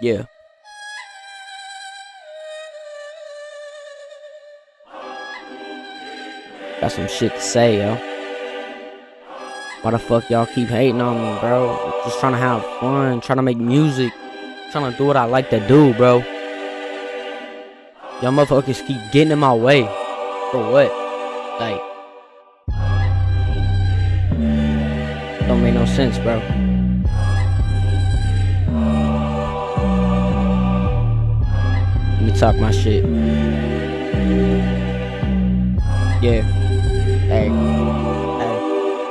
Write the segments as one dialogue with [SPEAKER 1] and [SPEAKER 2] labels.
[SPEAKER 1] Yeah, got some shit to say, yo. Why the fuck y'all keep hating on me, bro? Just trying to have fun, trying to make music, trying to do what I like to do, bro. Y'all motherfuckers keep getting in my way. For what? Like, don't make no sense, bro. Let me talk my shit. Yeah. Hey.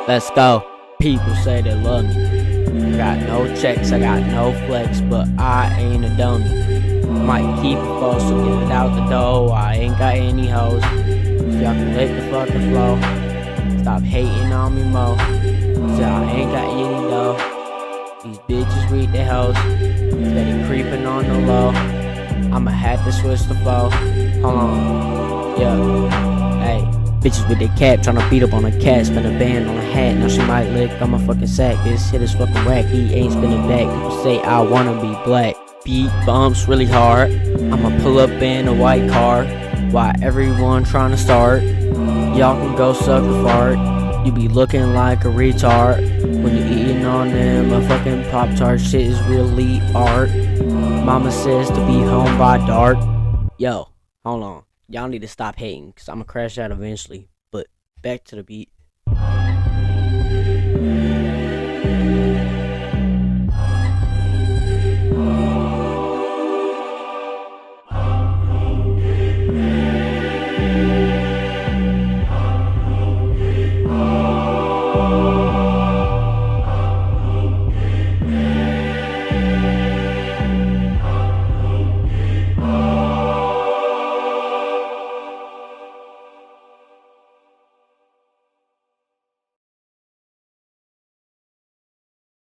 [SPEAKER 1] Let's go. People say they love me. I got no checks, I got no flex, but I ain't a dummy. Might keep it close, so get it out the door. I ain't got any hoes. So y'all can lick the fucking flow. Stop hating on me, mo. So I ain't got any dough. These bitches read their hoes. Steady creeping on the low. I'ma have to switch the flow. Hold on. Yeah. Hey. Bitches with their cap tryna beat up on a cat. Spin a band on a hat. Now she might lick on my fucking sack. This shit is fucking whack. He ain't spinning back. People say I wanna be black. Beat bumps really hard. I'ma pull up in a white car. Why everyone tryna start? Y'all can go suck a fart. You be looking like a retard when you eating on them a fucking Pop-Tart. Shit is really art. Mama says to be home by dark. Yo, hold on. Y'all need to stop hating, cause I'ma crash out eventually. But back to the beat.